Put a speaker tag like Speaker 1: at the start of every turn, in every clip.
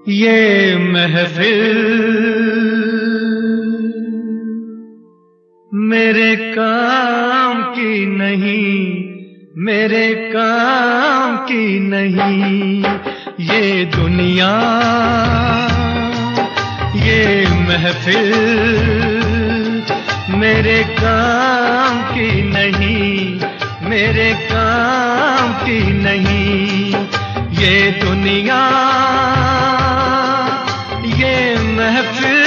Speaker 1: ये महफिल मेरे काम की नहीं, मेरे काम की नहीं। ये दुनिया, ये महफिल मेरे काम की नहीं, मेरे काम की नहीं। ये दुनिया, ये महफिल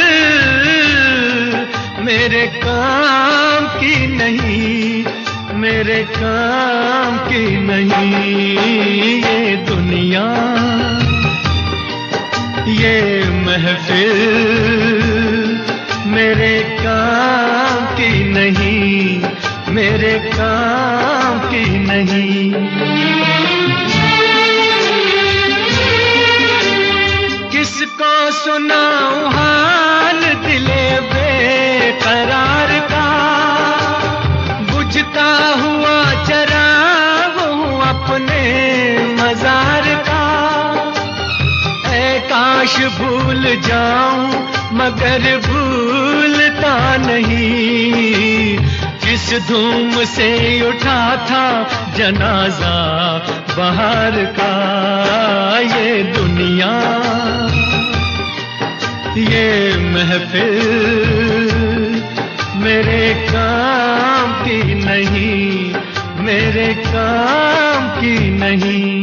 Speaker 1: मेरे काम की नहीं, मेरे काम की नहीं। ये दुनिया, ये महफिल मेरे काम की नहीं, मेरे काम की नहीं। किसको सुनाऊं हाल दिले बेकरार का, बुझता हुआ चराग हूँ अपने मजार का। ऐ काश भूल जाऊं मगर भूलता नहीं, जिस धूम से उठा था जनाजा बहार का। ये दुनिया, ये महफिल मेरे काम की नहीं, मेरे काम की नहीं।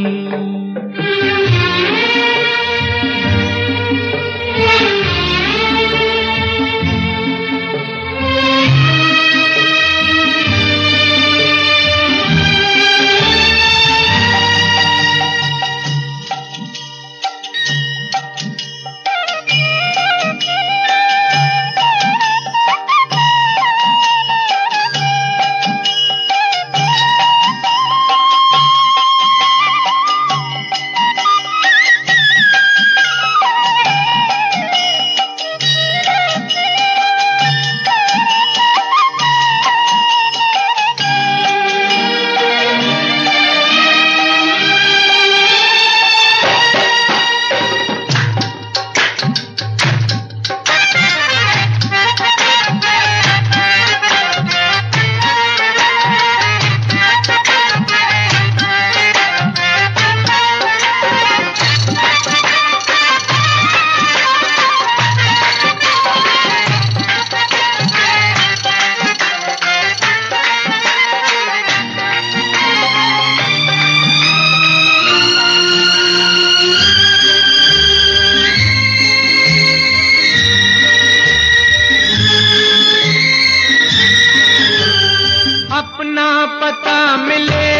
Speaker 1: अपना पता मिले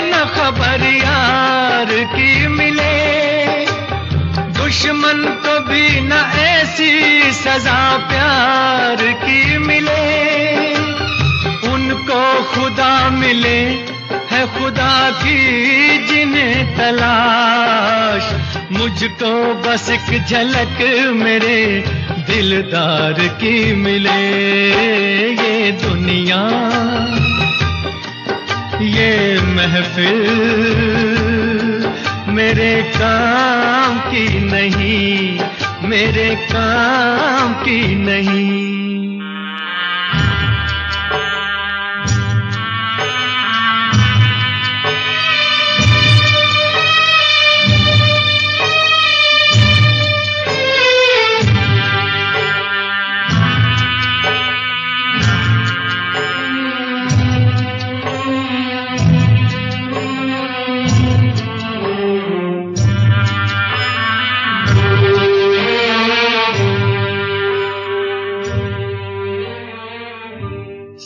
Speaker 1: न खबर यार की मिले, दुश्मन को भी न ऐसी सजा प्यार की मिले। उनको खुदा मिले है खुदा की जिन्हें तलाश, मुझको बस एक झलक मेरे दिलदार की मिले। ये दुनिया, ये महफिल मेरे काम की नहीं, मेरे काम की नहीं।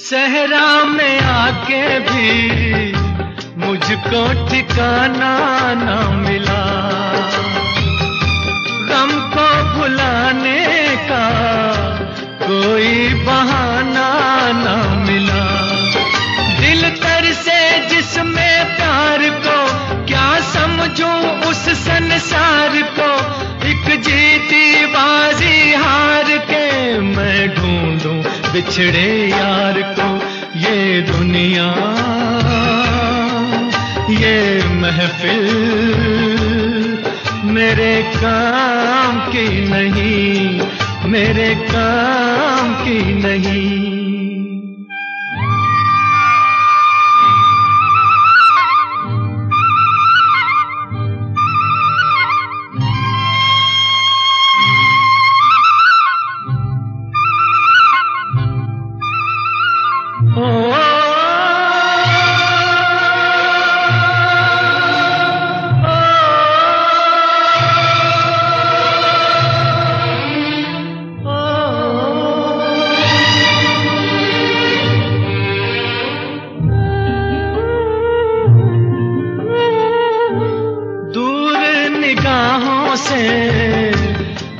Speaker 1: सहरा में आके भी मुझको ठिकाना ना मिला, गम को भुलाने का कोई बहाना ना मिला। दिल तर से जिसमें प्यार को क्या समझूं उस संसार को, एक जीती बाजी हार के मैं ढूंढूं बिछड़े यार को। ये दुनिया, ये महफिल मेरे काम की नहीं, मेरे काम की नहीं।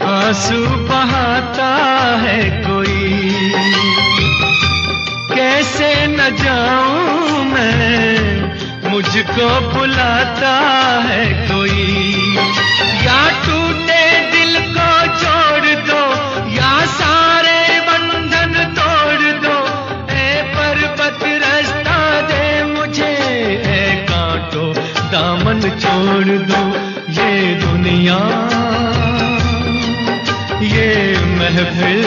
Speaker 1: आंसू बहाता है कोई, कैसे न जाऊं मैं, मुझको बुलाता है कोई। या टूटे दिल को जोड़ दो, या सारे बंधन तोड़ दो। ए पर्वत रास्ता दे मुझे, ए कांटो दामन छोड़ दो। ये दुनिया, ये महफिल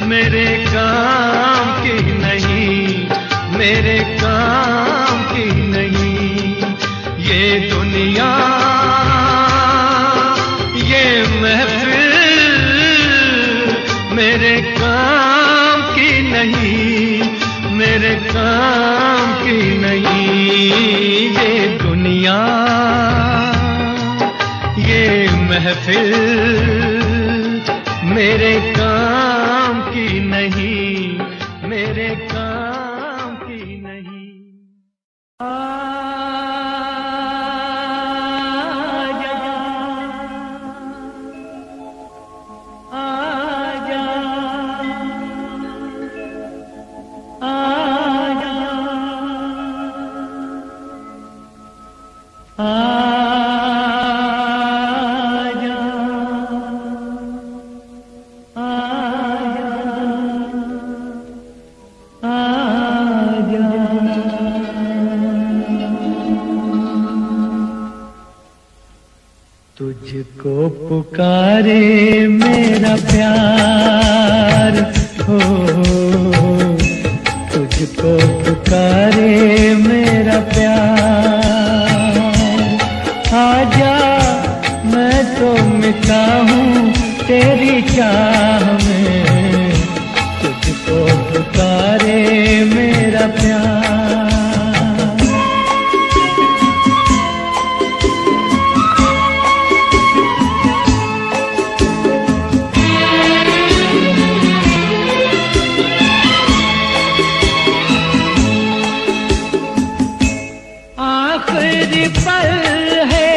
Speaker 1: मेरे काम की नहीं, मेरे काम की नहीं। ये दुनिया, ये महफिल मेरे काम की नहीं, मेरे काम की नहीं। ये दुनिया, ये महफिल मेरे काम की नहीं, मेरे काम की नहीं। आजा, आजा, आजा, तुझको पुकारे मेरा प्यार हो, तुझको पुकारे मेरा प्यार। आजा मैं तो मिटा हूँ तेरी चाह में, तुझको पुकारे मेरा प्यार। आखिरी पल है,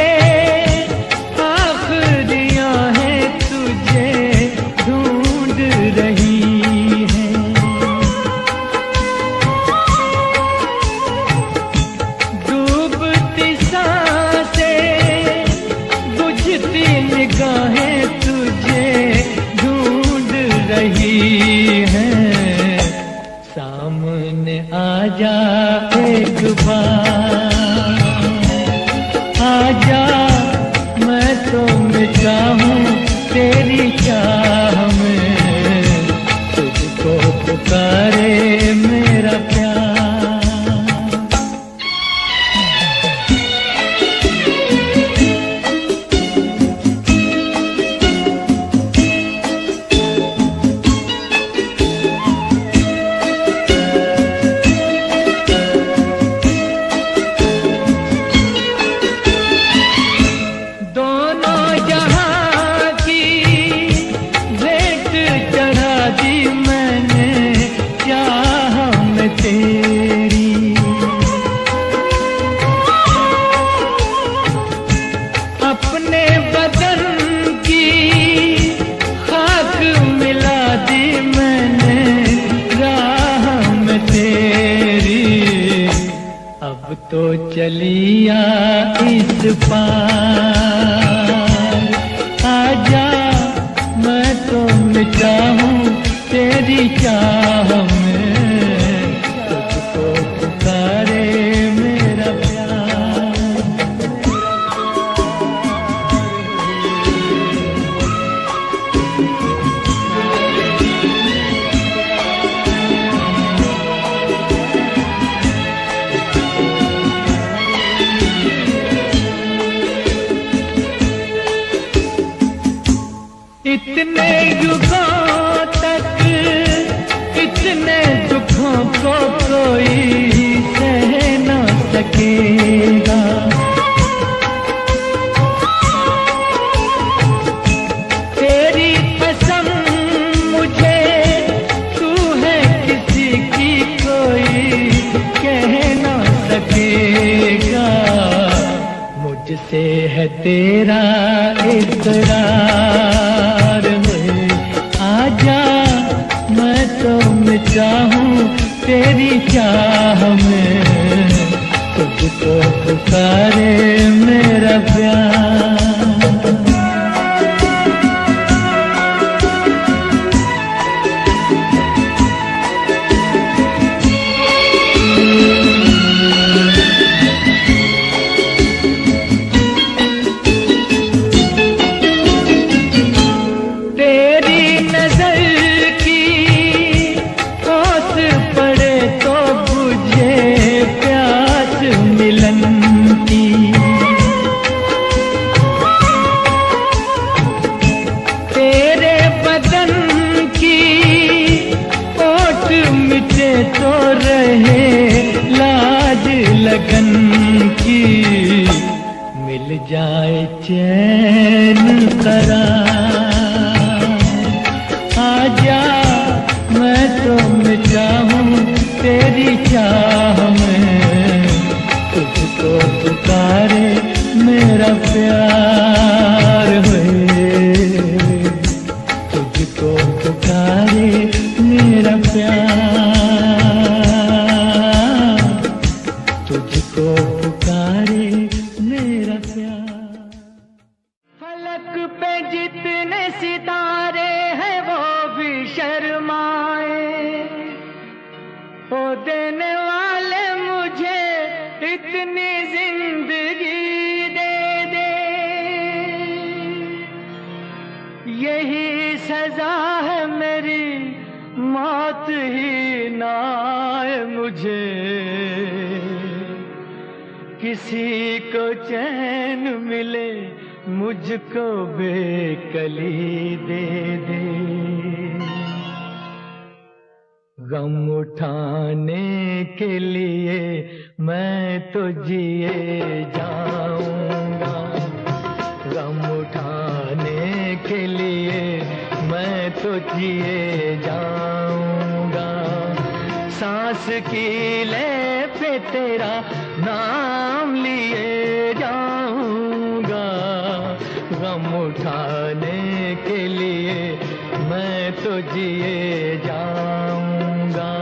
Speaker 1: आखिरियां हैं तुझे ढूंढ रही हैं। डूबती सांसें, बुझती निगाहें तुझे ढूंढ रही हैं। सामने आजा एक बार, आजा मैं तो मिटा हूँ तेरी चाह में, तुझको पुकारे मेरा प्यार। अपने बदन की खाक मिला दी मैंने राह में तेरी। अब तो चलिया इस पार, आजा मैं तो मिटा हूँ तेरी चाह में, तुझको पुकारे मेरा प्यार। इतने युगों तक इतने दुखों को कोई सह न सकेगा। तेरी कसम मुझे तू है किसी की कोई कह न सकेगा। मुझसे है तेरा इकरार है, आजा मैं तो मिटा हूँ तेरी चाह में, तुझको पुकारे मेरा प्यार। तो रहे लाज लगन की, मिल जाए चैन करार। आजा मैं तो मिटा हूँ तेरी चाह में, तुझको पुकारे मेरा प्यार है, तुझको पुकारे मेरा प्यार, तुझको पुकारे मेरा प्यार। फलक पे जितने सितारे हैं वो भी शर्माए, ओ देने वाले मुझे इतनी जिंदगी दे दे। यही सजा है मेरी, मौत ही ना आए मुझे, किसी को चैन मिले मुझको बेकली दे दे। गम उठाने के लिए मैं तो जिए जाऊंगा, गम उठाने के लिए मैं तो जिए जाऊंगा। सांस की ले पे तेरा नाम लिए जाऊंगा, गम उठाने के लिए मैं तो जिए जाऊंगा।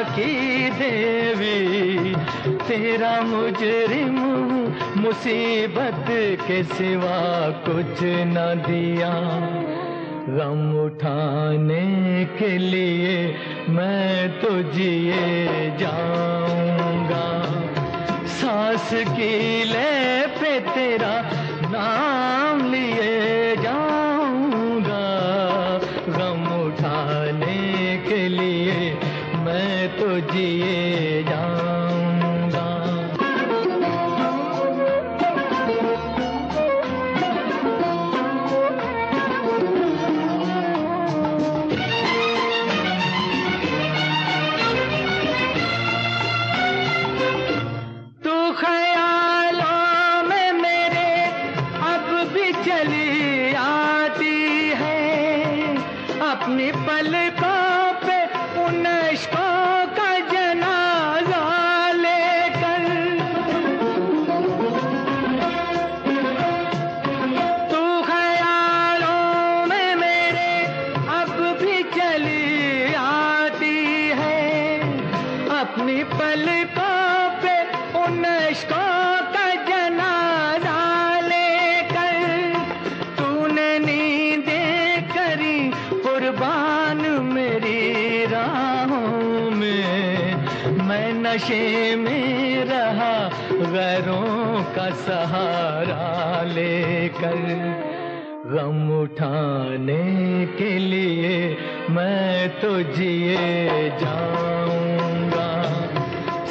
Speaker 1: की देवी तेरा मुजरिम मुसीबत के सिवा कुछ न दिया। गम उठाने के लिए मैं तो जिए जाऊंगा, सांस की ले पे तेरा नाम लिए जाऊंगा। गम उठाने के लिए मैं तो जिए जाऊंगा। तू ख्यालों में मेरे अब भी चली आती है, अपनी पलकों पे उन कुर्बान मेरी राहों में, मैं नशे में रहा गैरों का सहारा लेकर। गम उठाने के लिए मैं तो जिए जाऊंगा,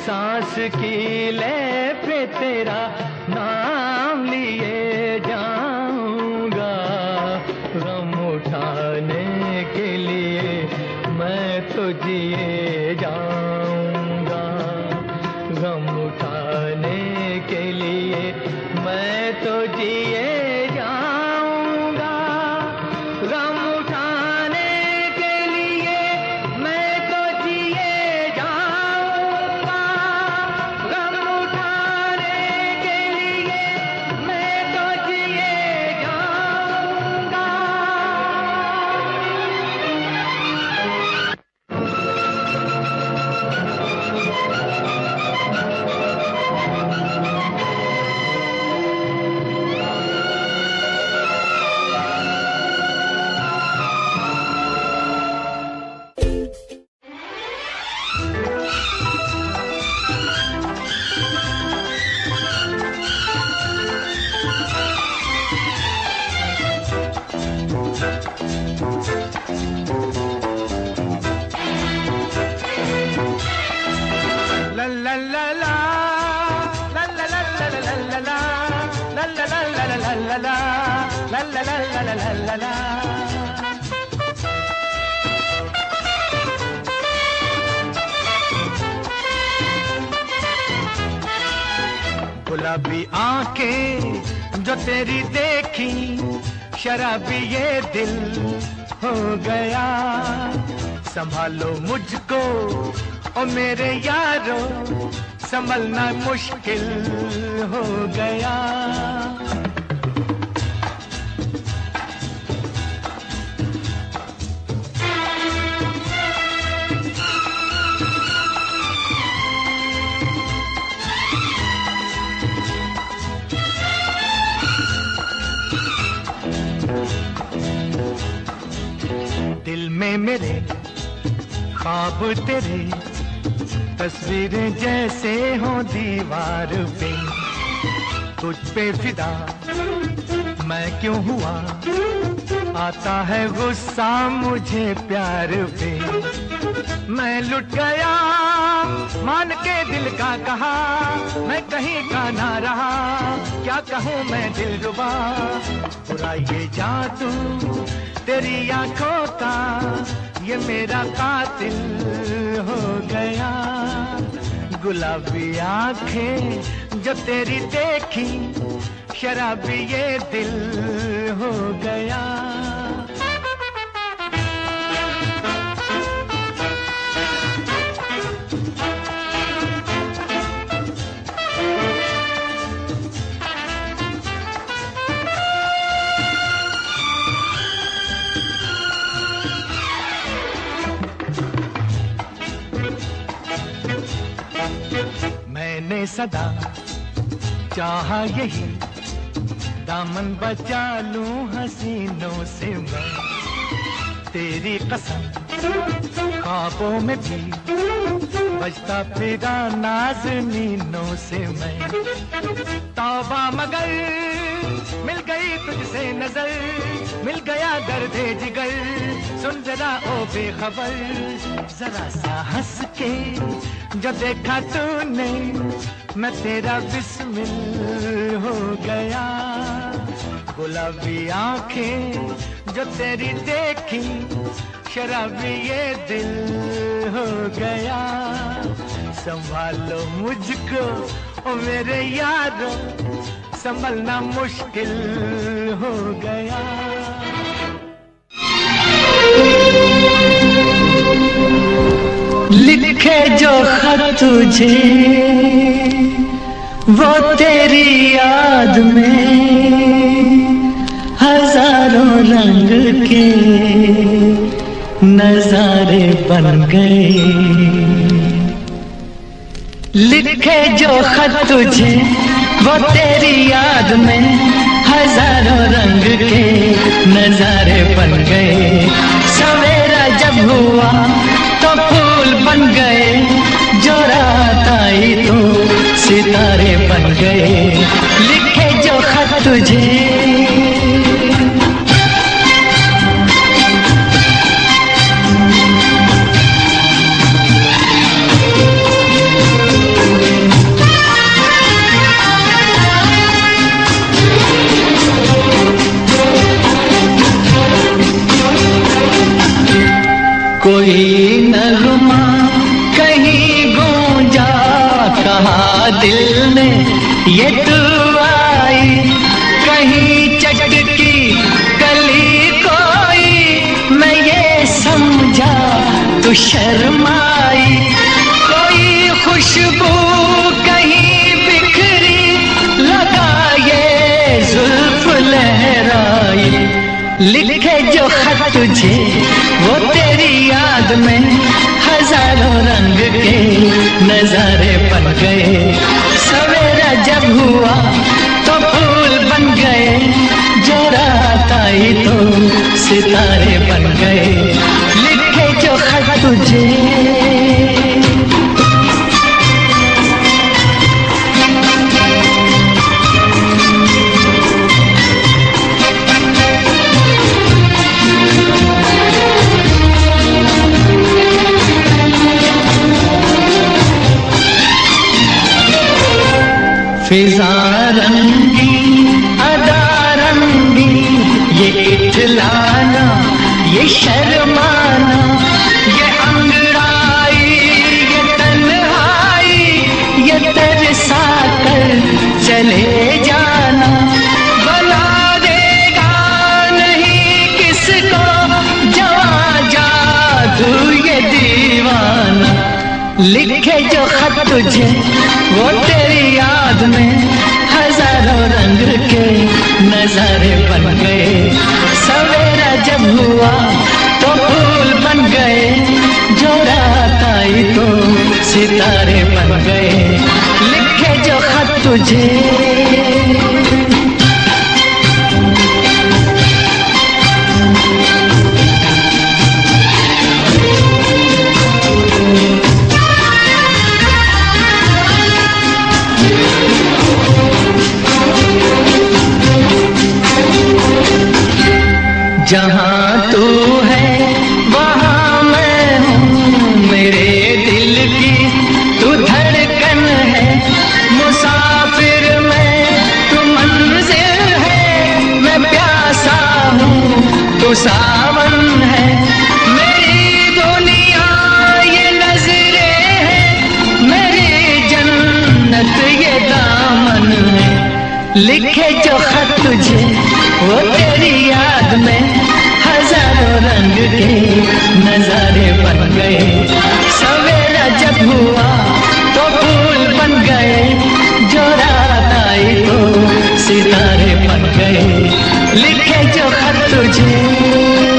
Speaker 1: सांस की ले पे तेरा नाम लिए जाऊंगा। गम उठाने के लिए मैं तो जिए जाऊंगा, गम उठाने के लिए मैं तो जिए जाऊंगा, गम उठाने के लिए मैं तो जिए जाऊंगा, गम उठाने के लिए मैं तो जिए जाऊंगा। गुलाबी आंखें जो तेरी देखी, शराबी ये दिल हो गया। संभालो मुझको ओ मेरे यारो, संभलना मुश्किल हो गया। दिल में मेरे ख्वाब तेरे, तस्वीरें जैसे हो दीवार पे। तुझ पे फिदा मैं क्यों हुआ, आता है गुस्सा मुझे प्यार पे। मैं लुट गया मान के दिल का कहा, मैं कहीं का ना रहा, क्या कहूँ मैं दिलरुबा। बुरा ये जादू तेरी आंखों का, ये मेरा कातिल हो गया। गुलाबी आंखें जो तेरी देखी, शराबी ये दिल हो गया। मैंने सदा चाहा यही, दामन बचा लूं हसीनों से मैं। तेरी कसम ख्वाबों में भी बजता फिरा नाज़नीनों से मैं। तौबा मगर मिल गई तुझसे नजर, मिल गया दर्दे जिगर। सुन जरा ओ बेखबर, जरा सा हंस के जो देखा तूने, मैं तेरा बिस्मिल हो गया। गुलाबी आंखें जो तेरी देखी, शराबी ये दिल हो गया। संभालो मुझको ओ मेरे यारो, संभलना मुश्किल हो गया। लिखे जो खत तुझे वो तेरी याद में, हजारों रंग के नजारे बन गए। लिखे जो खत तुझे वो तेरी याद में, हजारों रंग के नजारे बन गए। सब गए, लिखे जो खत तुझे। कोई नगमा कहीं गूंजा, कहा दिल ने ये तू आई, कहीं चटकी कली कोई, मैं ये समझा तू शर्माई। कोई खुशबू कहीं बिखरी, लगा ये जुल्फ लहराई। लिखे जो खत तुझे वो तेरी याद में, हजारों रंग के नजारे बन गए। सवेरा जब हुआ तो फूल बन गए, जो रात आई तो सितारे बन गए। लिखे जो खत तुझे। फिजा रंगी अदा रंगी, ये इठलाना ये शर्माना, ये अंगड़ाई ये तन्हाई, ये तरसा कर चले जाना। बना देगा नहीं किसको जवां जादू ये दीवाना। लिखे जो खत तुझे वो तेरी याद में, हजारों रंग के नजारे बन गए। सवेरा जब हुआ तो फूल बन गए, जो रात आई तो सितारे बन गए। लिखे जो खत तुझे। जहाँ तू है वहाँ मैं हूँ, मेरे दिल की तू धड़कन है। मुसाफिर मैं तू मंजिल है, मैं प्यासा हूँ तू सावन है। मेरी दुनिया ये नजरें हैं, मेरी जन्नत ये दामन है। लिखे जो खत तुझे वो तेरी याद में, हजारों रंग के नजारे बन गए। सवेरा जब हुआ तो फूल बन गए, जो रात आई तो सितारे बन गए। लिखे जो खत तुझे।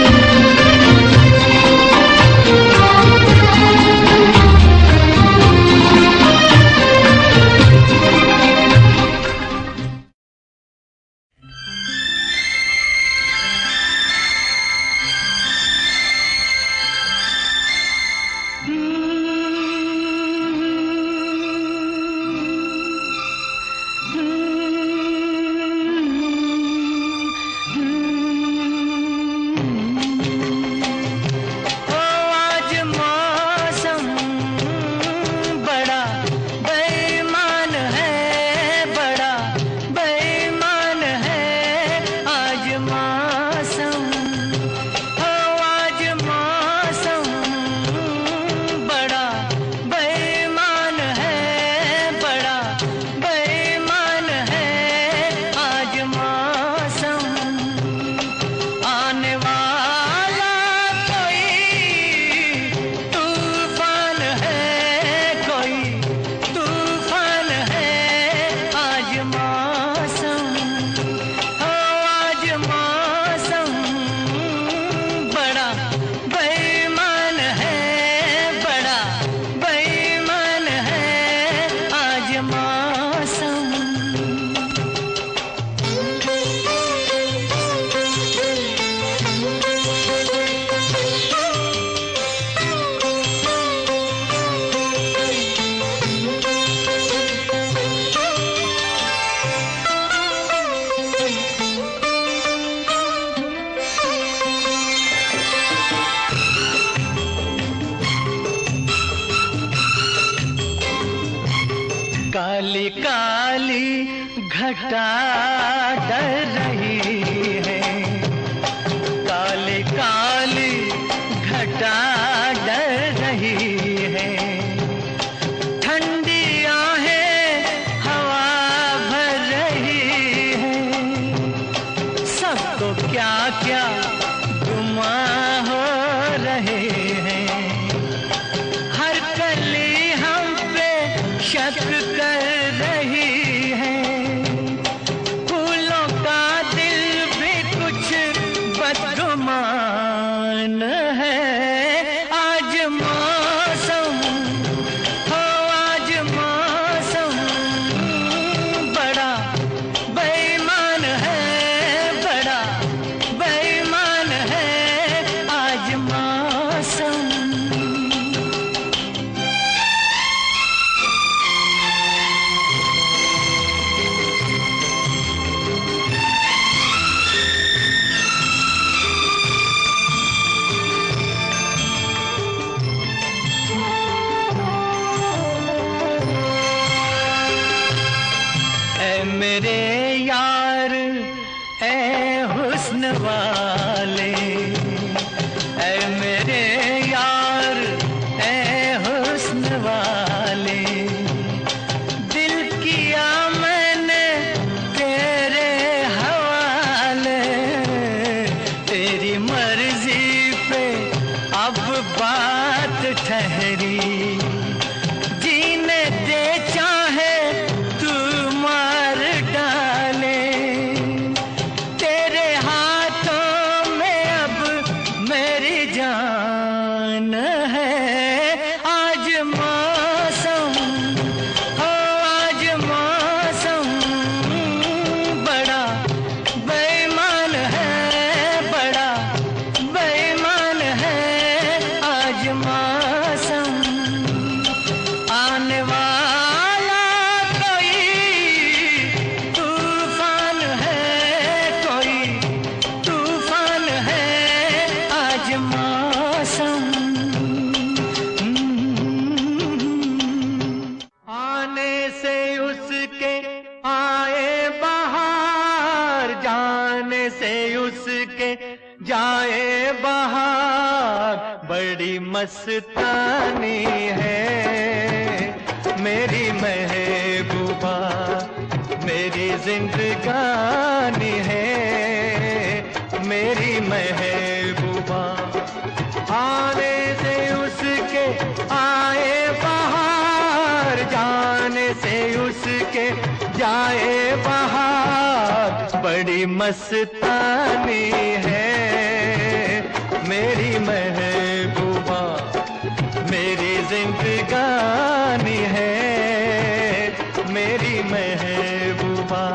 Speaker 1: काली काली घटा डर रही है, काली काली घटा डर रही है। ठंडी आहें हवा भर रही है, सबको क्या क्या गुमां हो रहे हैं। हर कली हम पे शक कर रही है, फूलों का दिल भी कुछ बदगुमान है। आज मौसम हो, आज मौसम बड़ा बेईमान है, बड़ा बेईमान है आज मौसम। ऐ मेरे यार ऐ हुस्न वाले, ऐ मेरे यार ऐ हुस्न वाले, दिल किया मैंने तेरे हवाले। तेरी मर्जी पे अब बात ठहरी, जीने दे चाहे तू मार डाले। तेरे हाथों में अब मेरी जान है। आज मौसम हो, आज मौसम बड़ा बेईमान है, बड़ा बेईमान है आज मौसम। आने वाला कोई तूफान है, कोई तूफान है आज मौसम। आने से उसके आए बहार, जाने से उसके जाए बहार। बड़ी मस्तानी है मेरी महबूबा, मेरी जिंदगानी है मेरी महबूबा। आने से उसके आए बहार, जाने से उसके जाए बहार। बड़ी मस्तानी है मेरी महबूबा, मेरी जिंदगानी है मेरी महबूबा।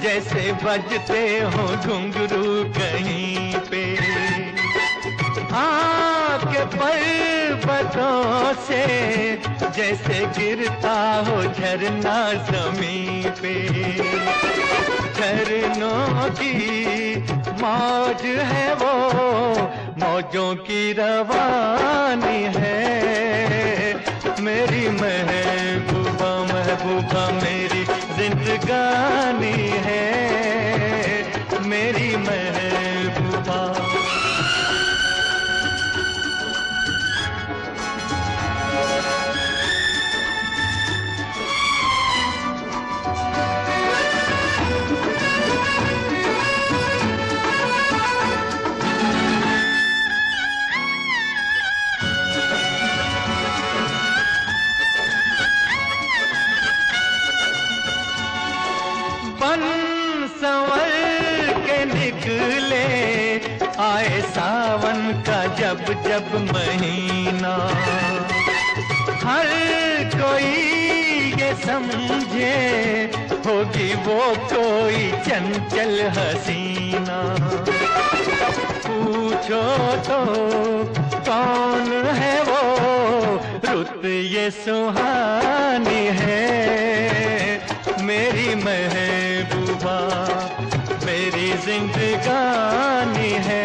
Speaker 1: जैसे बजते हो घुंघरू कहीं पे, आके पर्वतों से जैसे गिरता हो झरना जमीन पे। झरनों की मौज है वो, मौजों की रवानी है मेरी महबूबा, महबूबा मेरी जिंदगानी है मेरी महबूबा। बन संवर के निकले आए सावन का जब जब महीना, हर कोई ये समझे होगी वो कोई चंचल हसीना। पूछो तो कौन है वो, रुत ये सुहानी है। मेरी महबूबा मेरी जिंदगानी है।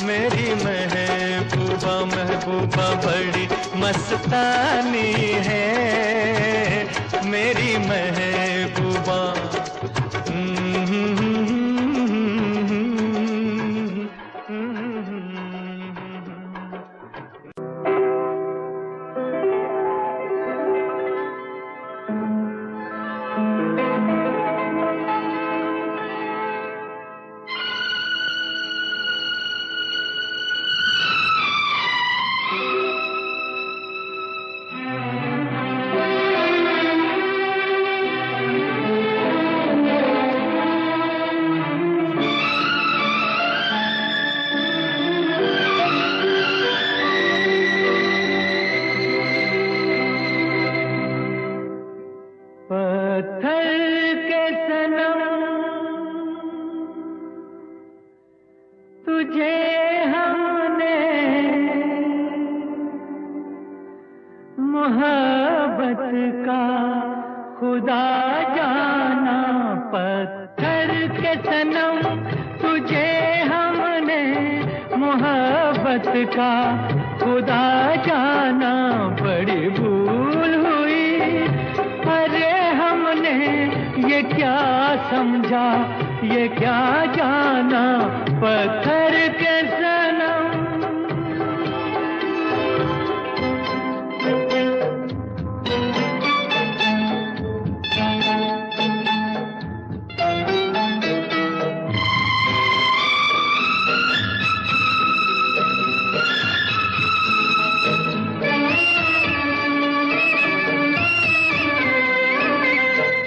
Speaker 1: मेरी महबूबा महबूबा बड़ी मस्तानी है। मेरी महबूबा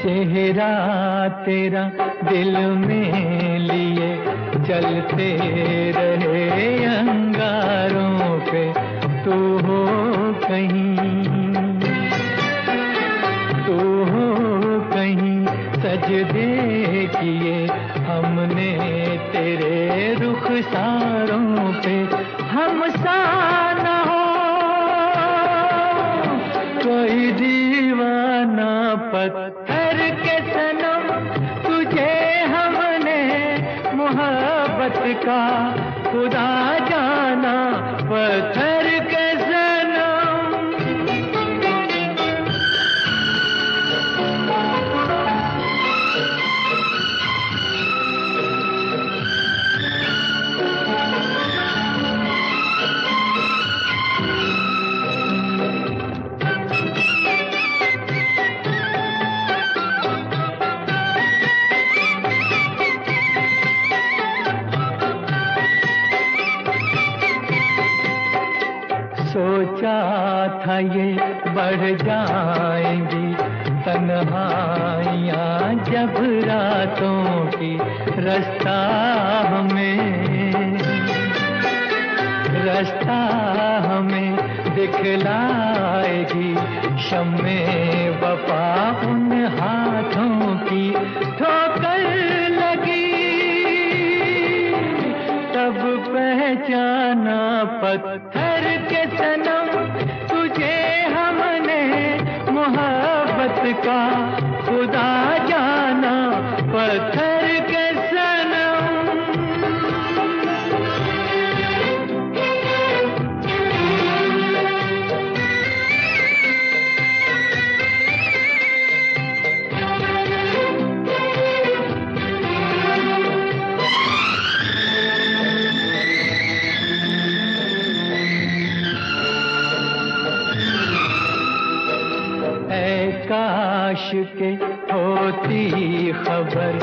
Speaker 1: चेहरा तेरा दिल में लिए चलते रहे अंगारों पे। तू हो कहीं सजदे किए हमने तेरे रुखसारों पे। हम सा न हो कोई दीवाना पत्थर के सनम, तुझे हमने मोहब्बत का खुदा जाना पत्थर के सनम। सोचा था ये बढ़ जाएंगी तन्हाइयाँ जब रातों की, रास्ता हमें दिखलाएगी शम्मे वफा उन हाथों की। ठोकर लगी तब पहचाना पत्थर के सनम, तुझे हमने मोहब्बत का खुदा जाना पत्थर के सनम। काश के होती खबर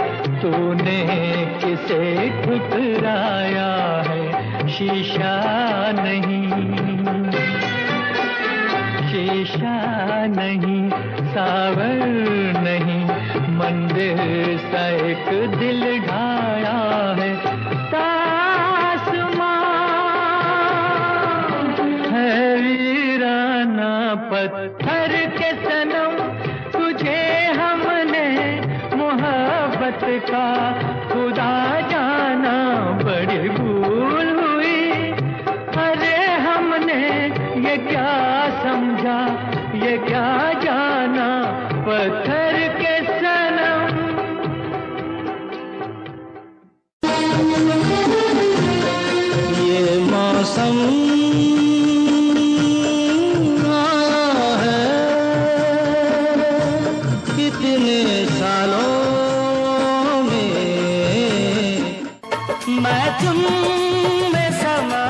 Speaker 1: तूने किसे ठुकराया है। शीशा नहीं सावर नहीं, मंदिर सा एक दिल ढाया है। तासमान है वीराना पत्थर के सनम, तुझे हमने का खुदा जाना बड़ी भूल हुई। अरे हमने ये क्या समझा, ये क्या जाना पत्थर के सनम। ये मौसम आया है कितने सालों में, मैं तुम में समा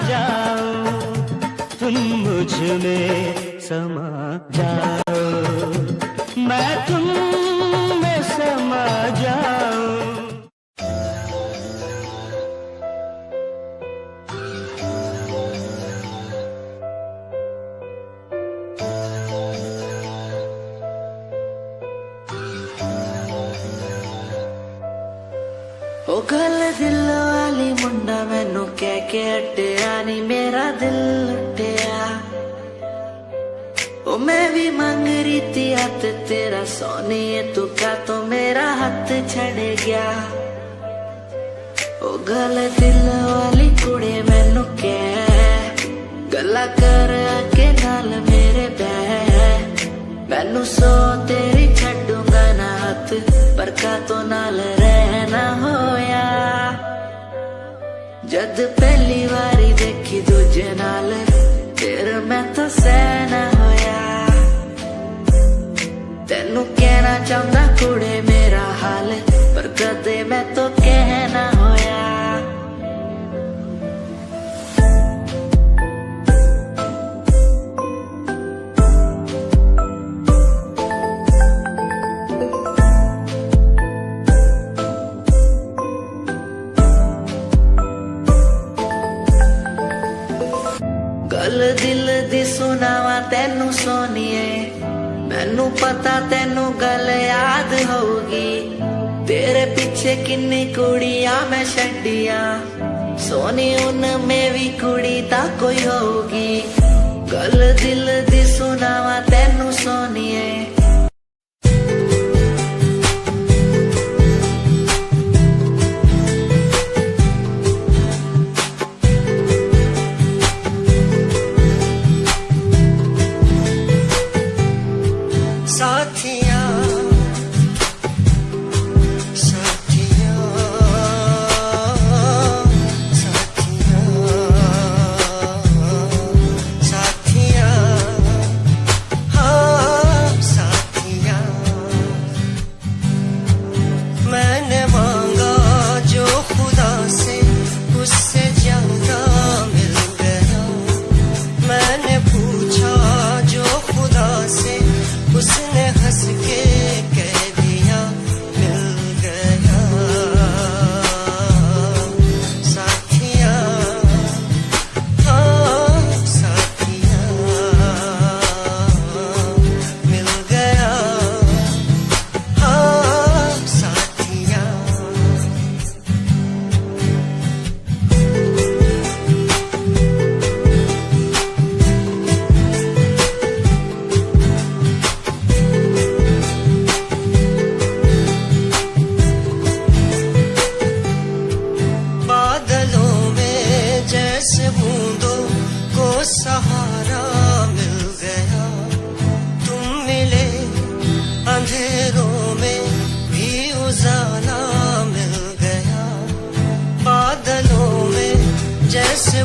Speaker 1: जाऊं, तुम मुझ में समा जाओ, मैं तुम में समा जाऊं।
Speaker 2: ओ गल दिल वाली मुंडा मैनू कह के हटिया नी मेरा दिल लुटिया। ओ मैं भी मांग रही थी हाथ तेरा सोनिए, तू क्या तो मेरा हाथ छड़ गया। ओ गल दिल वाली कुड़े मैनू कह गल्ला कर आके नाल मेरे बह, मैनू सो तेरी छड्डूंगा ना हाथ, पर का तो नाल रहना होया। जद पहली बारी देखी दूजे नाल फिर मैं तो सहना होया। तेनू कहना चाहता कुड़े मेरा हाल, पर कदे मैं तो कहना होया। गल दिल दी सुनावा तेनू सोनिए, मैनू पता तेनू गल याद होगी। तेरे पीछे किन्नी कुड़ियां मैं छड्डियां, सोनी उनमें भी कुड़ी ता कोई होगी। गल दिल दी सुनावा तेनू सोनिए।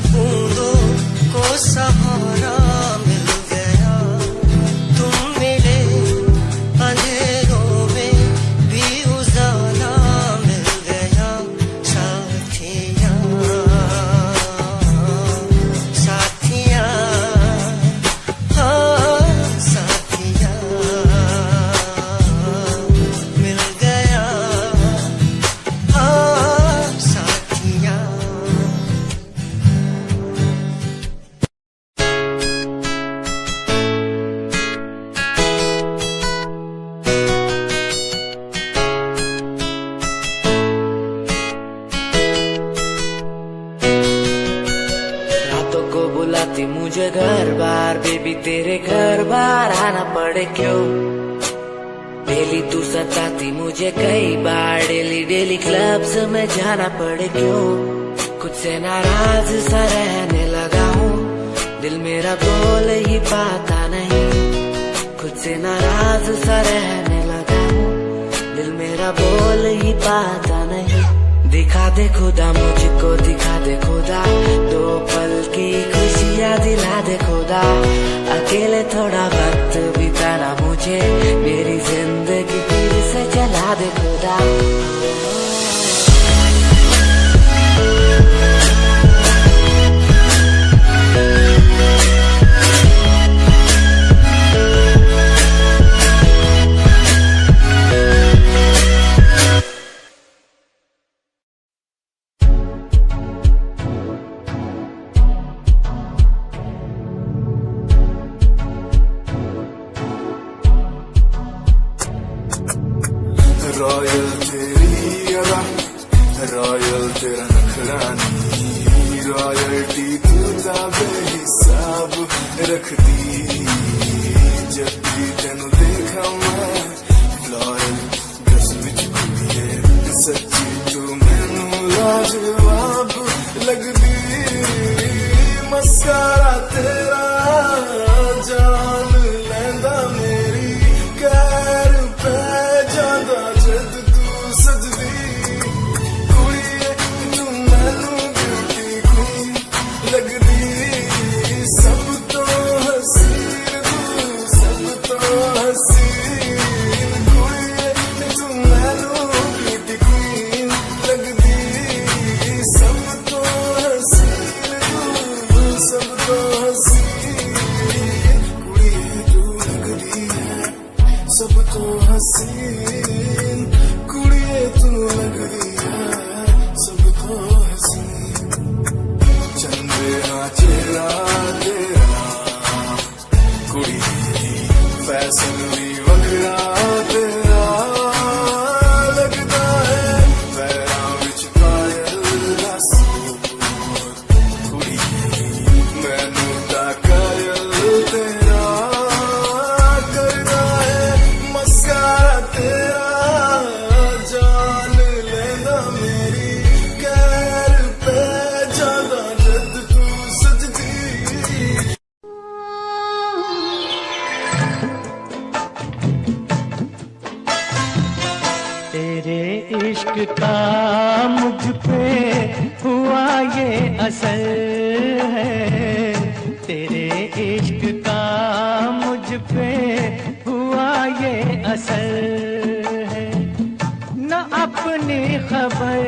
Speaker 2: बूंदों को सहारा मिल गया, तुम मिले अंधेरों में भी उजाला मिल गया। साथिया साथिया हाँ साथिया मिल गया हाँ साथिया। बुलाती मुझे घर बार बेबी तेरे घर बार आना पड़े क्यों। डेली तू सताती मुझे कई बार, डेली डेली क्लब्स में जाना पड़े क्यों, खुद से नाराज सा रहने लगा हूँ, दिल मेरा बोल ही पाता नहीं, खुद से नाराज सा रहने लगा हूँ, दिल मेरा बोल ही पाता नहीं। दिखा दे खुदा मुझको, दिखा दे खुदा, दो पल की खुशियाँ दिला दे खुदा, अकेले थोड़ा वक्त बिताना मुझे, मेरी जिंदगी फिर से चला दे खुदा।
Speaker 3: रॉयल तेरी अदा, रॉयल तेरा नखरानी, रॉयल्टी तू बेहिसाब रखती, जब भी तेनू देखा मैं लॉयल ड्रेस विच कुड़िए, सच्ची तू मैनू लाजवाब लगदी, मस्कारा तेरा जान लैंदा मेरी, कैर पै जांदा जद तू सजदी, कुड़िए तू मैनू ब्यूटी क्वीन लगदी, सब तो हसीन तू, सब तो हसीन, कुड़िए तू मैनू ब्यूटी क्वीन लगदी, सब तो हसीन तू, सब तो हसीन, कुड़िए तू लगदी है सब तो हसीन, कुड़िए तू लगदी है सब तो हसीन, चंदेरा चेहरा तेरा कुड़ी, फैशन भी वगरा तेरा लगदा है, पैरां विच पायल दा सूर, कुड़ी मैनू तां कायल तेरा करदा है, मस्कारा तेरा जान लैंदा मेरी, कैर पै जांदा जद तू सजदी।
Speaker 1: तेरे इश्क का मुझ पे हुआ ये असर है, तेरे इश्क का मुझ पे हुआ ये असर है, न अपनी खबर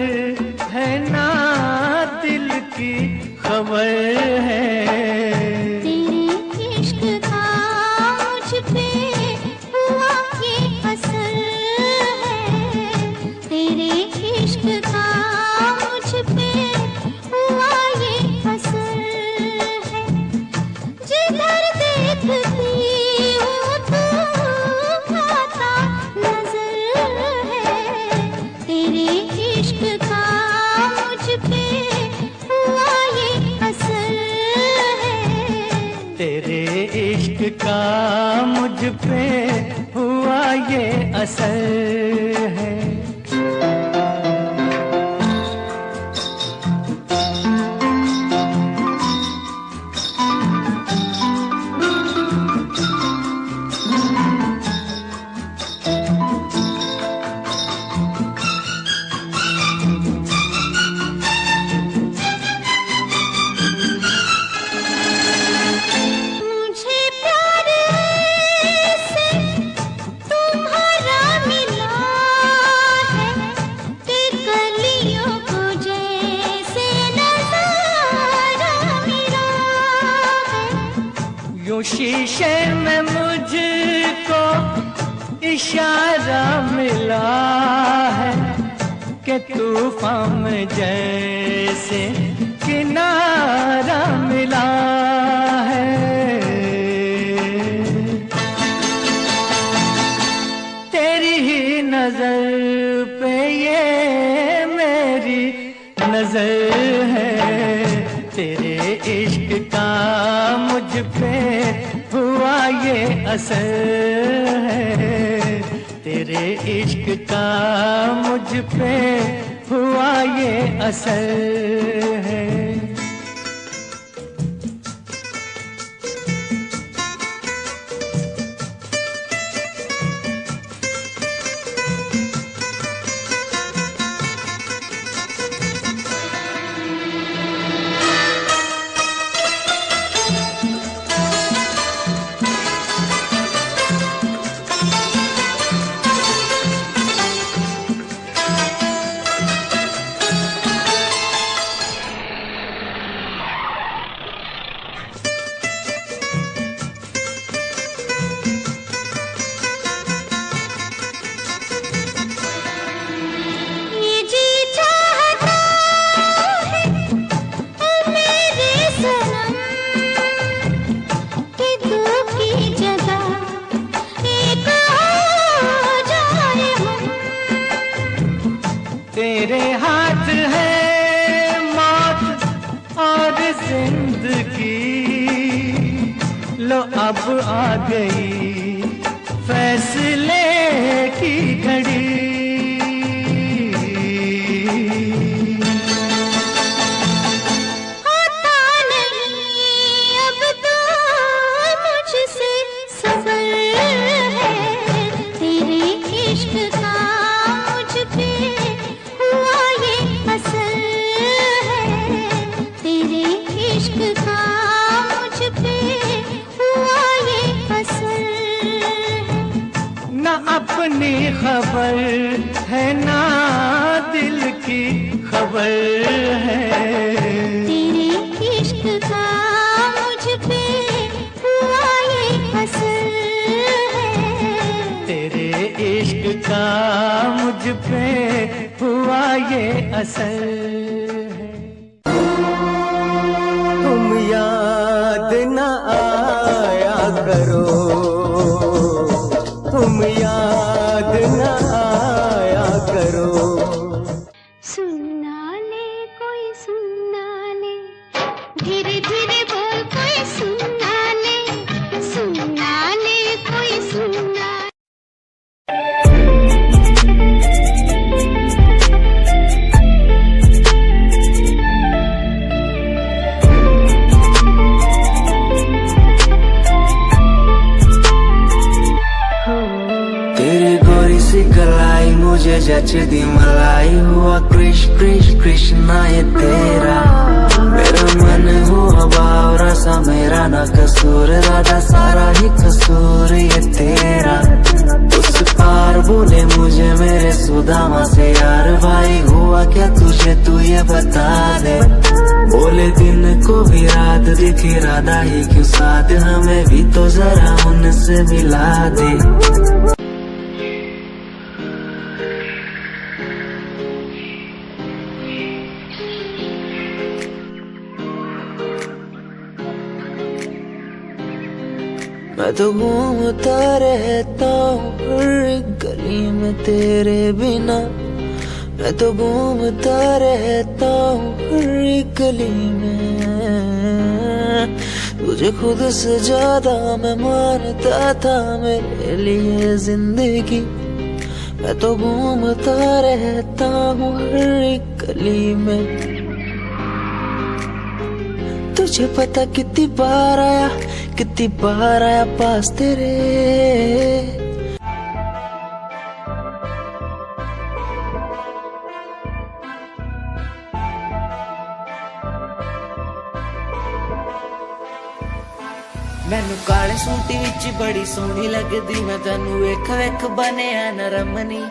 Speaker 1: है ना दिल की खबर है,
Speaker 4: तेरे इश्क का मुझ पे हुआ ये असर है, तेरे इश्क का मुझ पे हुआ ये असर है, जिधर देखती हूँ तू आता नजर है, तेरे इश्क का मुझ पे हुआ ये असर है,
Speaker 1: तेरे इश्क का मुझ पे हुआ ये असर है।
Speaker 4: मुझे प्यार से तुम्हारा मिला है, कि कलियों को जैसे नजारा मिला है,
Speaker 1: यूं शीशे में मुझको इशारा मिला है, कि तूफान में जैसे किनारा मिला है, तेरी ही नजर पे ये मेरी नजर है, तेरे इश्क का मुझ पे हुआ ये असर है, तेरे इश्क का मुझ पे हुआ ये असर है। तेरे हाथ है मौत और जिंदगी, लो अब आ गई फैसले की घड़ी।
Speaker 4: होता नहीं अब तो मुझसे सबर है, तेरे इश्क का मुझ पे हुआ ये असर है, तेरे इश्क का मुझ पे हुआ ये असर है।
Speaker 1: ना अपनी खबर है ना दिल की खबर है,
Speaker 4: तेरे इश्क का मुझ पे हुआ ये असर है,
Speaker 1: तेरे इश्क का मुझ पे हुआ ये असर है। तुम याद न आया करो, तुम याद न आया करो।
Speaker 4: सुनना ले कोई सुनना ले, धीरे धीरे बोल कोई सुनना ले, सुनना ले कोई सुनना।
Speaker 2: तेरी गोरी सी कलाई मुझे जचदी मलाई, हुआ कृष कृष कृष्णा ये तेरा, मेरा मन हुआ बावरा सा मेरा ना कसूर, राधा सारा ही कसूर ये तेरा। उस पार बोले मुझे मेरे सुदामा से यार, भाई हुआ क्या तुझे तू ये बता दे। बोले दिन को भी रात दिखी राधा ही क्यों साथ, हमें भी तो जरा उनसे मिला दे। मैं तो घूमता रहता हूँ हर एक गली में तेरे बिना, मैं तो घूमता रहता हूँ हर एक गली में। तुझे खुद से ज्यादा मैं मानता था मेरे लिए जिंदगी, मैं तो घूमता रहता हूँ हर एक गली में। तुझे पता कितनी बार आया पास तेरे। मैनू काले सूटी विच बड़ी सोहनी लगदी, मैं तैनू वेख वेख बनिया नरमनी,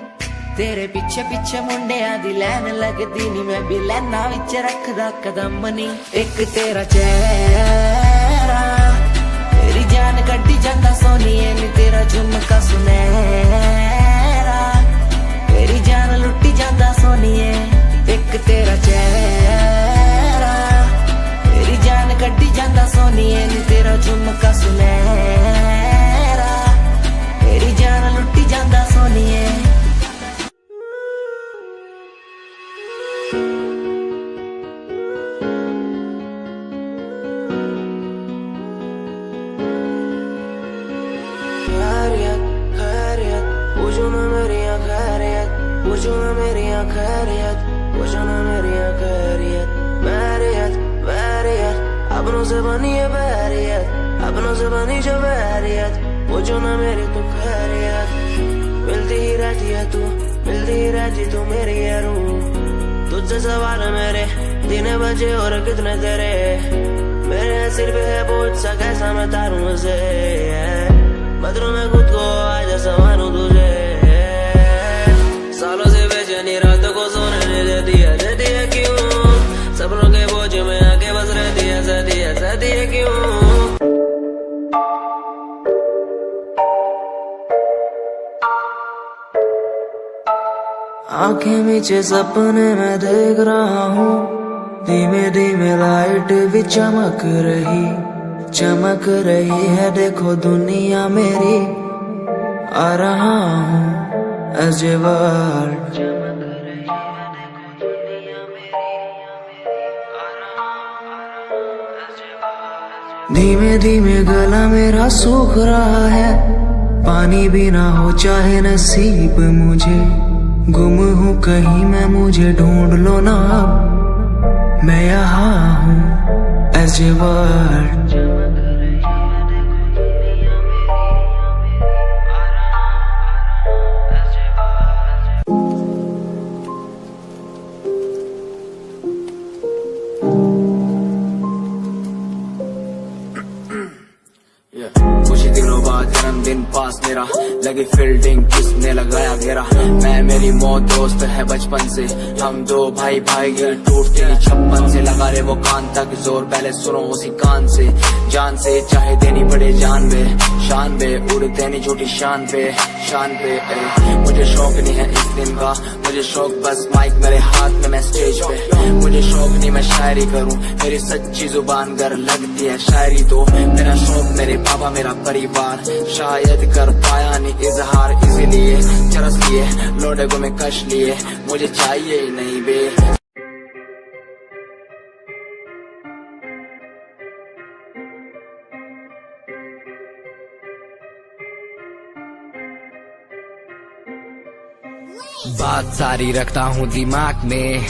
Speaker 2: तेरे पीछे पीछे मुंडिया दी लैन लगदी नी, मैं भी लैना विच रखदा कदम नी। एक तेरा चेहरा तेरी जान कड्डी जांदा सोनिए नी, तेरा झुमका सुनहरा तेरी जान लुट्टी जांदा सोनिए। एक तेरा चेहरा तेरी जान कड्डी जांदा सोनिए नी, तेरा झुमका सुनहरा तेरी जान लुट्टी जांदा सोनिए। पूछो ना मेरी पूछो ना मेरी खैरियत, पूछो ना मेरी खैरियत। बैरियत बैरियत अपनों से बनी है बैरियत, अपनों से बनी जो बैरियत। पूछो ना मेरी तू खैरियत। मिलती ही रहती है तू, मिलती ही रहती तू मेरी है रूह। तुझसे सवाल मेरे दिन बजे और कितने तेरे, मेरे सिर पे है बोझ सा कैसा मैं तारूं उसे। बदलूं मैं खुद को आज संवारूं तुझे। सालों से बेचैनी रातों को सोने नहीं देती है क्यों? सपनों के बोझ में आके बस रहती है क्यों? आंखें नीचे सपने में देख रहा हूँ, धीमे धीमे लाइट भी चमक रही है। देखो दुनिया मेरी आ रहा हूँ as a world। धीमे धीमे गला मेरा सूख रहा है, पानी भी ना हो चाहे नसीब मुझे। गुम हूँ कहीं मैं, मुझे ढूंढ लो ना अब, मैं यहाँ हूँ as a world।
Speaker 5: कुछ ही दिनों बाद जन्मदिन पास मेरा, लगी फील्डिंग किसने लगाया घेरा। मैं मेरी मौत दोस्त है बचपन से, हम दो भाई गिर टूटते ही छप्पन से। लगा रे वो कान तक जोर, पहले सुनो उसी कान से। जान से चाहे देनी पड़े जान बे, शान बे उड़ते नहीं झूठी शान पे। मुझे शौक नहीं है इस दिन का, मुझे शौक बस माइक मेरे हाथ में, मैं स्टेज पे। मुझे शौक नहीं मैं शायरी करूं, मेरी सच्ची जुबान गर लगती है शायरी तो। मेरा शौक मेरे बाबा मेरा परिवार, शायद कर पाया नहीं इजहार। इसीलिए चरस लिए लोडे को मैं कश लिए, मुझे चाहिए ही नहीं बे।
Speaker 6: बात सारी रखता हूँ दिमाग में,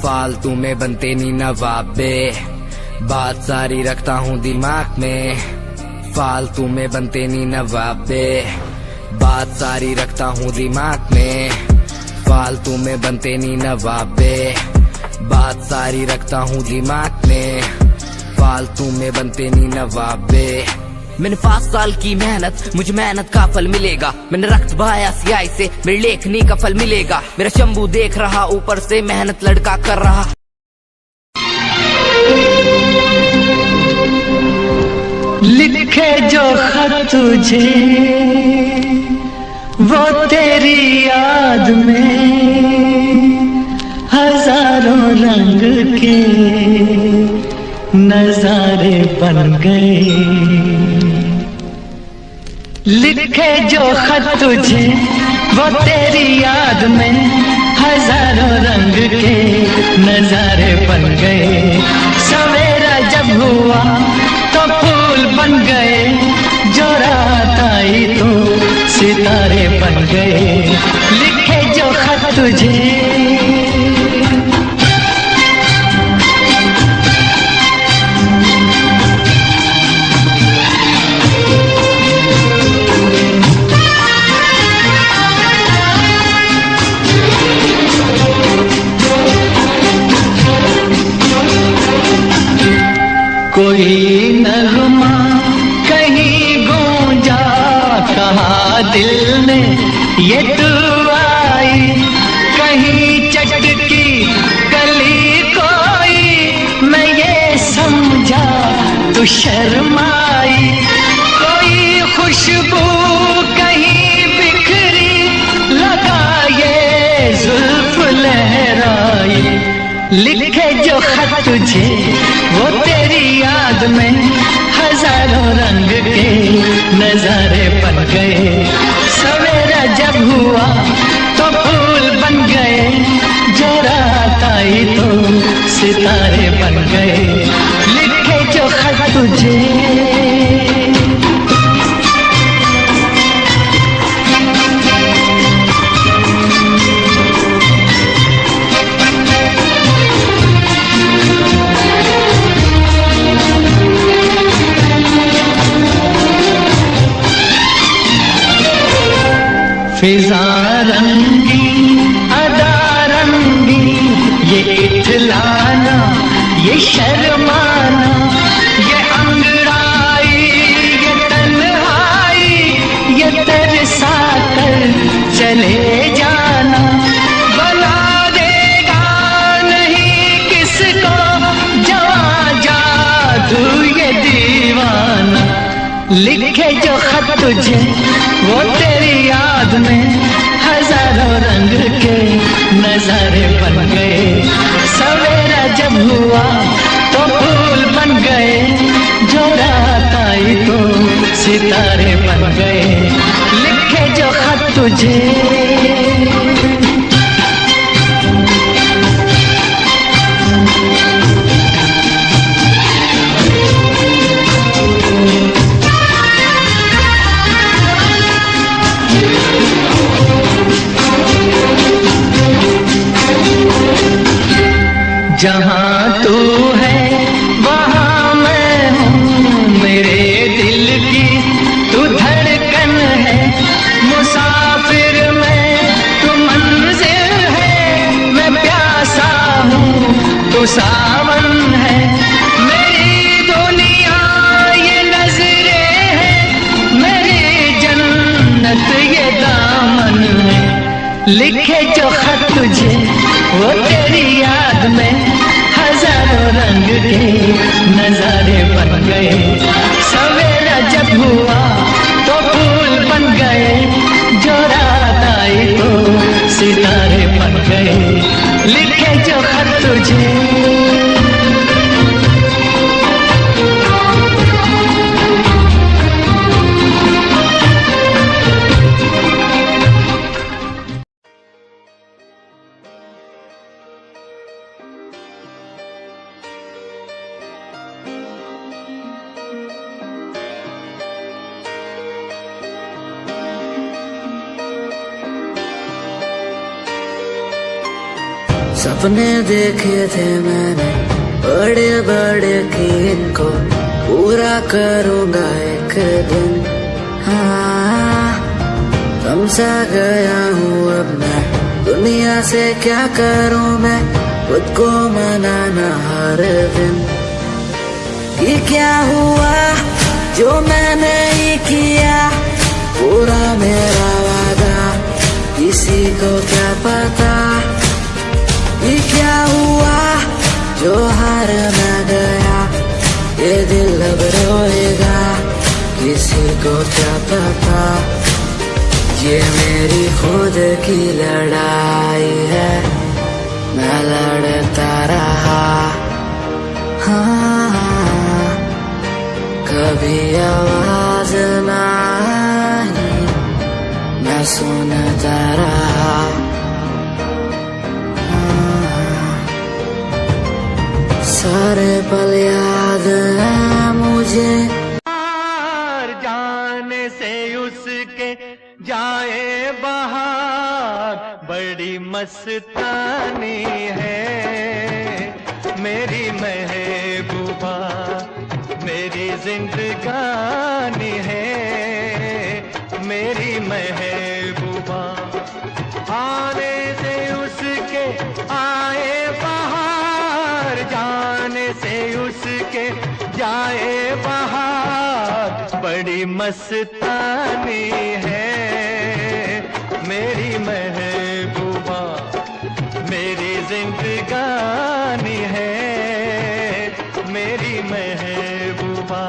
Speaker 6: फालतू में बनते नहीं नवाबे। बात सारी रखता हूँ दिमाग में, फालतू में बनते नहीं नवाबे। बात सारी रखता हूँ दिमाग में, फालतू में बनते नहीं नवाबे। बात सारी रखता हूँ दिमाग में, फालतू में बनते नहीं नवाबे। मैंने 5 साल की मेहनत, मुझे मेहनत का फल मिलेगा। मैंने रक्त बहाया सियाही से, मेरी लेखनी का फल मिलेगा। मेरा शंभू देख रहा ऊपर से, मेहनत लड़का कर रहा।
Speaker 1: लिखे जो खत तुझे वो तेरी याद में हजारों रंग के नजारे बन गए। लिखे जो खत तुझे वो तेरी याद में हजारों रंग के नजारे बन गए। सवेरा जब हुआ तो फूल बन गए, जो रात आई तो सितारे बन गए। लिखे जो खत तुझे कोई नगमा कहीं गूंजा, कहा दिल ने ये दुआई। कहीं चटकी कली कोई, मैं ये समझा तू शर्माई। कोई खुशबू कहीं बिखरी, लगा ये जुल्फ लहराई। लिखे जो खत तुझे वो तेरी याद में हजारों रंग के नजारे बन गए। सवेरा जब हुआ तो फूल बन गए, जो रात आई तो सितारे बन गए। लिखे जो खत तुझे फिजा रंगी अदा रंगी, ये इठलाना ये शर्माना, ये अंगड़ाई ये तन्हाई, ये तरसा कर चले जाना, बना देगा नहीं किसको जवां जादू ये दीवाना। लिखे जो खत तुझे वो तेरी याद में हजारों रंग के नजारे बन गए। सवेरा जब हुआ तो फूल बन गए, जो रात आई तो सितारे बन गए। लिखे जो खत तुझे जहाँ तू है वहाँ मैं हूँ, मेरे दिल की तू धड़कन है। मुसाफिर मैं तू मंजिल है, मैं प्यासा हूँ तू सावन है। मेरी दुनिया ये नजरें है, मेरी जन्नत ये दामन है। लिखे जो खत तुझे वो तेरी याद में हजारों रंग के नजारे बन गए। सवेरा जब हुआ तो फूल बन गए, जो रात आई तो सितारे बन गए। लिखे जो खत तुझे
Speaker 2: सपने देखे थे मैंने बड़े बड़े कि इनको पूरा करूंगा एक दिन। हाँ समझा गया हूँ अब मैं, दुनिया से क्या करूँ मैं, खुद को मनाना हर दिन। कि क्या हुआ जो मैंने ही किया, पूरा मेरा वादा किसी को क्या पता। ये क्या हुआ जो हार मैं गया, ये दिल अब रोएगा किसी को क्या पता। ये मेरी खुद की लड़ाई है, मैं लड़ता रहा। हाँ कभी आवाज ना आई, मैं सुनता रहा। सारे पल याद है मुझे,
Speaker 1: जाने से उसके जाए बाहर, बड़ी मस्तानी है मेरी महबूबा, मेरी जिंदगानी है मेरी महबूबा। आने से उसके आए बाहर, जाने से उसके जाए बाहर, बड़ी मस्तानी है मेरी महबूबा, मेरी जिंदगानी है मेरी महबूबा।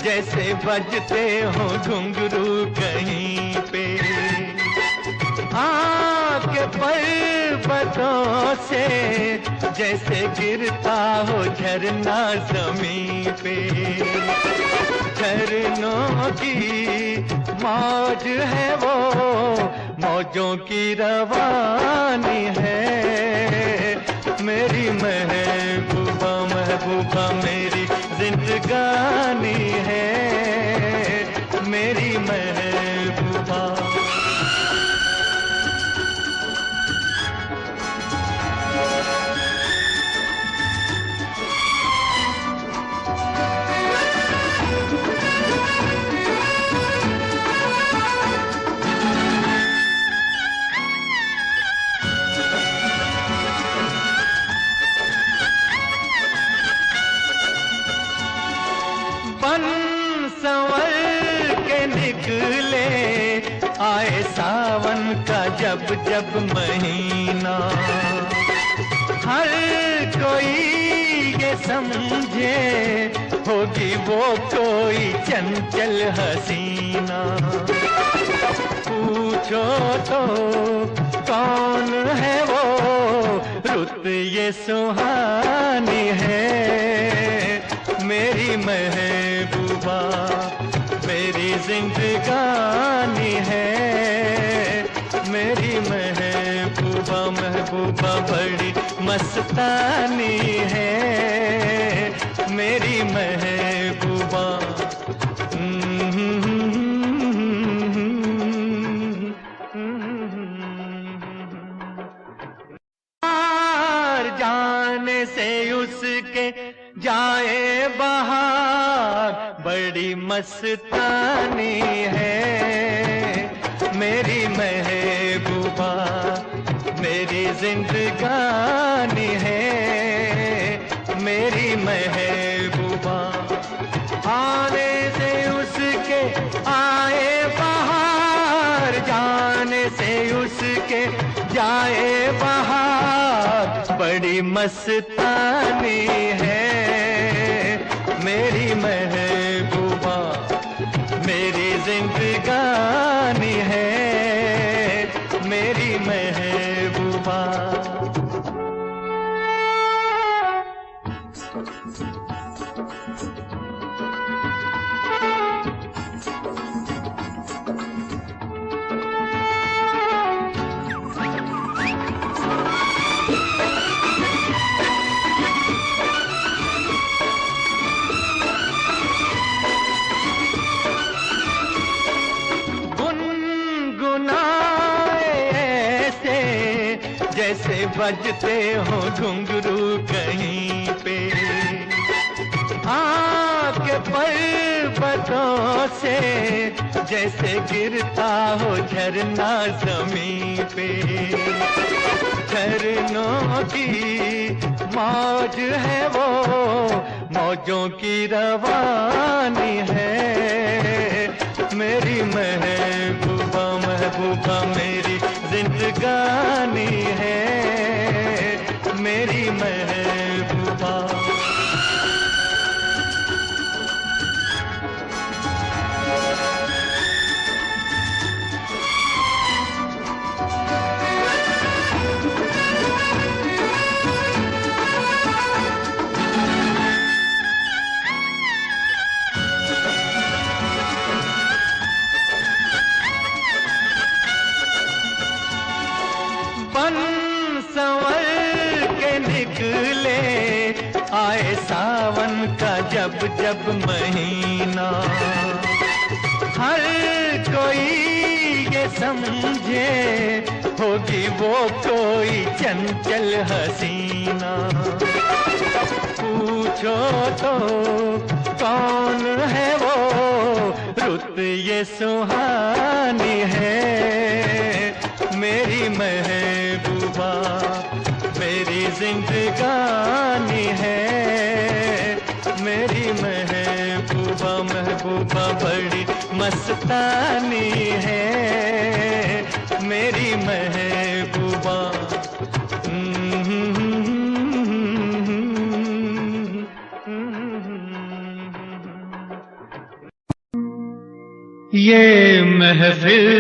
Speaker 1: जैसे बजते हो घुंघरू कहीं पे, आके पर्वतों से जैसे गिरता हो झरना जमीन पे। झरनों की मौज है वो, मौजों की रवानी है। मेरी महबूबा महबूबा मेरी जिंदगानी है, मेरी महबूबा। बन संवर के निकले आए सावन का जब जब महीना, हर कोई ये समझे होगी वो कोई चंचल हसीना। पूछो तो कौन है वो, रुत ये सुहानी है। मेरी महबूबा मेरी जिंदगानी है, मेरी महबूबा महबूबा बड़ी मस्तानी है, मेरी महबूबा। जाने से उसके जाए बहार, बड़ी मस्तानी है। मेरी महबूबा मेरी जिंदगानी है, मेरी महबूबा। आने से उसके आए बहार, जाने से उसके जाए बहार, बड़ी मस्तानी है। मेरी महबूबा मेरी जिंदगानी है, मेरी महबूबा। जैसे बजते हो घुंघरू कहीं पे, आके पर्वतों से जैसे गिरता हो झरना जमीन पे। झरनों की मौज है वो, मौजों की रवानी है। मेरी महबूबा महबूबा मेरी जिंदगानी है, मेरी महबूबा। संवर के निकले आए सावन का जब जब महीना, हर कोई ये समझे होगी वो कोई चंचल हसीना। पूछो तो कौन है वो, रुत ये सुहानी है। मेरी महबूबा मेरी जिंदगानी है, मेरी महबूबा महबूबा बड़ी मस्तानी है, मेरी महबूबा। ये महफिल